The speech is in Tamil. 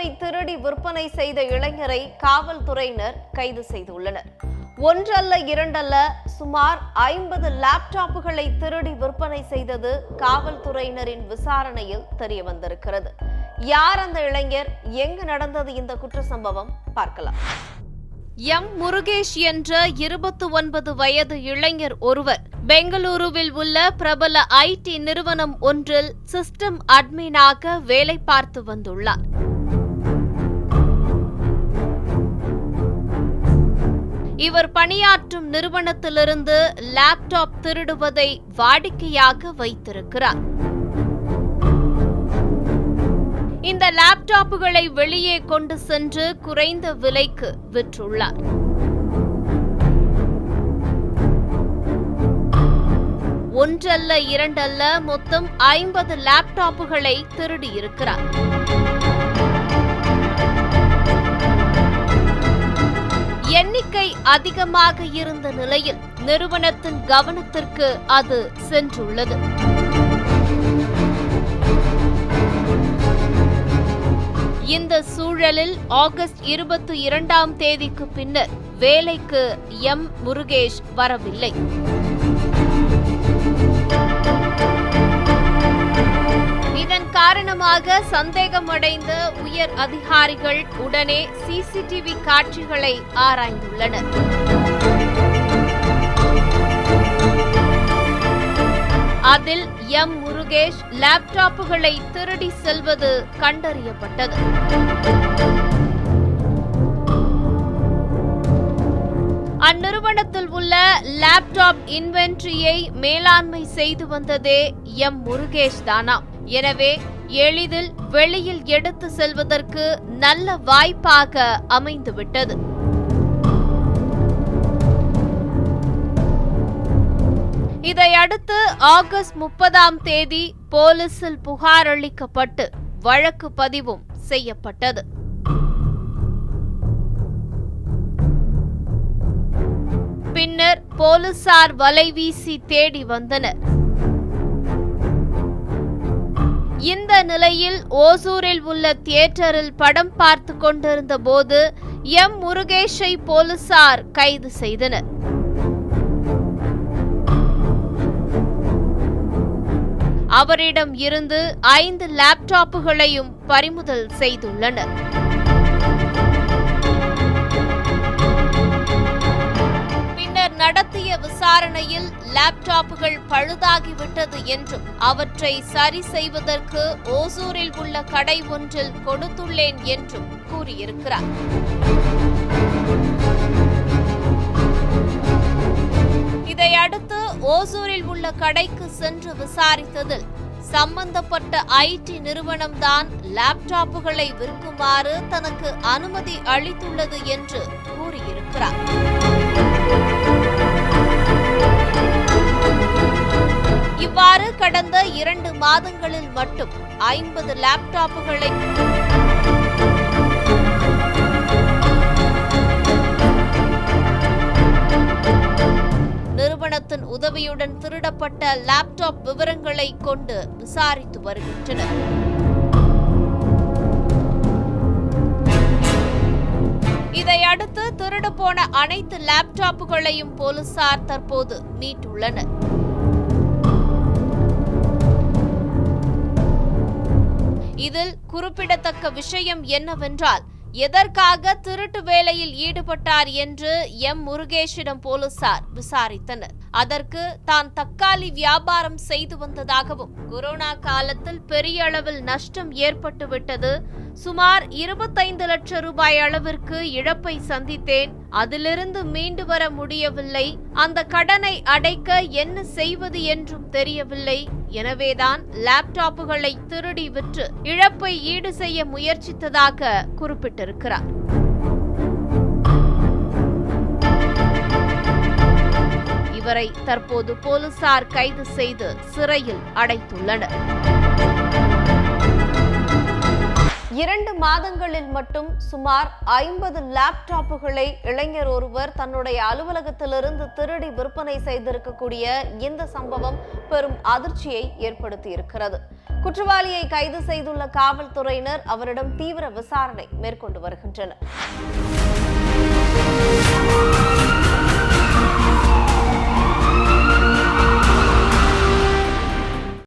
லேப்டாப்பை திருடி விற்பனை செய்த இளைஞரை காவல்துறையினர் கைது செய்துள்ளனர். ஒன்றல்ல இரண்டல்ல சுமார் 50 லேப்டாப்புகளை திருடி விற்பனை செய்தது காவல்துறையினரின் விசாரணையில் தெரிய வந்திருக்கிறது. யார் அந்த இளைஞர், எங்கு நடந்தது இந்த குற்ற சம்பவம், பார்க்கலாம். முருகேஷ் என்ற 29 வயது இளைஞர் ஒருவர் பெங்களூருவில் உள்ள பிரபல ஐடி நிறுவனம் ஒன்றில் சிஸ்டம் அட்மினாக வேலை பார்த்து வந்துள்ளார். இவர் பணியாற்றும் நிறுவனத்திலிருந்து லேப்டாப் திருடுவதை வாடிக்கையாக வைத்திருக்கிறார். இந்த லேப்டாப்புகளை வெளியே கொண்டு சென்று குறைந்த விலைக்கு விற்றுள்ளார். ஒன்றல்ல இரண்டல்ல மொத்தம் 50 லேப்டாப்புகளை திருடியிருக்கிறார். எண்ணிக்கை அதிகமாக இருந்த நிலையில் நிறுவனத்தின் கவனத்திற்கு அது சென்றுள்ளது. இந்த சூழலில் ஆகஸ்ட் 22ஆம் தேதிக்கு பின்னர் வேலைக்கு முருகேஷ் வரவில்லை. இதன் காரணமாக சந்தேகமடைந்த உயர் அதிகாரிகள் உடனே சிசிடிவி காட்சிகளை ஆராய்ந்துள்ளனர். அதில் முருகேஷ் லேப்டாப்புகளை திருடி செல்வது கண்டறியப்பட்டது. அந்நிறுவனத்தில் உள்ள லேப்டாப் இன்வென்டரியை மேலாண்மை செய்து வந்ததே முருகேஷ் தானாம். எனவே எளிதில் வெளியில் எடுத்து செல்வதற்கு நல்ல வாய்ப்பாக அமைந்துவிட்டது. இதையடுத்து ஆகஸ்ட் 30ஆம் தேதி போலீசில் புகார் அளிக்கப்பட்டு வழக்கு பதிவும் செய்யப்பட்டது. பின்னர் போலீசார் வலைவீசி தேடி வந்தனர். இந்த நிலையில் ஓசூரில் உள்ள தியேட்டரில் படம் பார்த்து கொண்டிருந்த போது முருகேஷை போலீசார் கைது செய்தனர். அவரிடம் இருந்து 5 லேப்டாப்புகளையும் பறிமுதல் செய்துள்ளனர். பின்னர் நடத்திய விசாரணையில் லேப்டாப்புகள் பழுதாகிவிட்டது என்றும் அவற்றை சரி செய்வதற்கு ஓசூரில் உள்ள கடை ஒன்றில் கொடுத்துள்ளேன் என்றும் கூறியிருக்கிறார். இதையடுத்து ஓசூரில் உள்ள கடைக்கு சென்று விசாரித்ததில் சம்பந்தப்பட்ட ஐடி நிறுவனம்தான் லேப்டாப்புகளை விற்குமாறு தனக்கு அனுமதி அளித்துள்ளது என்று கூறியிருக்கிறார். இவ்வாறு கடந்த 2 மாதங்களில் மட்டும் 50 லேப்டாப்புகளை நிறுவனத்தின் உதவியுடன் திருடப்பட்ட லேப்டாப் விவரங்களை கொண்டு விசாரித்து வருகின்றனர். இதையடுத்து திருடு போன அனைத்து லேப்டாப்புகளையும் போலீசார் தற்போது மீட்டுள்ளனர். இதில் குறிப்பிடத்தக்க விஷயம் என்னவென்றால், எதற்காக திருட்டு வேலையில் ஈடுபட்டார் என்று முருகேஷிடம் போலீசார் விசாரித்தனர். அதற்கு தான் தக்காளி வியாபாரம் செய்து வந்ததாகவும், கொரோனா காலத்தில் பெரிய அளவில் நஷ்டம் ஏற்பட்டுவிட்டது, சுமார் 25 லட்சம் ரூபாய் அளவிற்கு இழப்பை சந்தித்தேன், அதிலிருந்து மீண்டு வர முடியவில்லை, அந்த கடனை அடைக்க என்ன செய்வது என்றும் தெரியவில்லை, எனவேதான் லேப்டாப்புகளை திருடி விற்று இழப்பை ஈடு செய்ய முயற்சித்ததாக குறிப்பிட்டிருக்கிறார். இவரை தற்போது போலீசார் கைது செய்து சிறையில் அடைத்துள்ளனர். 2 மாதங்களில் மட்டும் சுமார் 50 லேப்டாப்புகளை இளைஞர் ஒருவர் தன்னுடைய அலுவலகத்திலிருந்து திருடி விற்பனை செய்திருக்கக்கூடிய இந்த சம்பவம் பெரும் அதிர்ச்சியை ஏற்படுத்தி இருக்கிறது. குற்றவாளியை கைது செய்துள்ள காவல்துறையினர் அவரிடம் தீவிர விசாரணை மேற்கொண்டு வருகின்றனர்.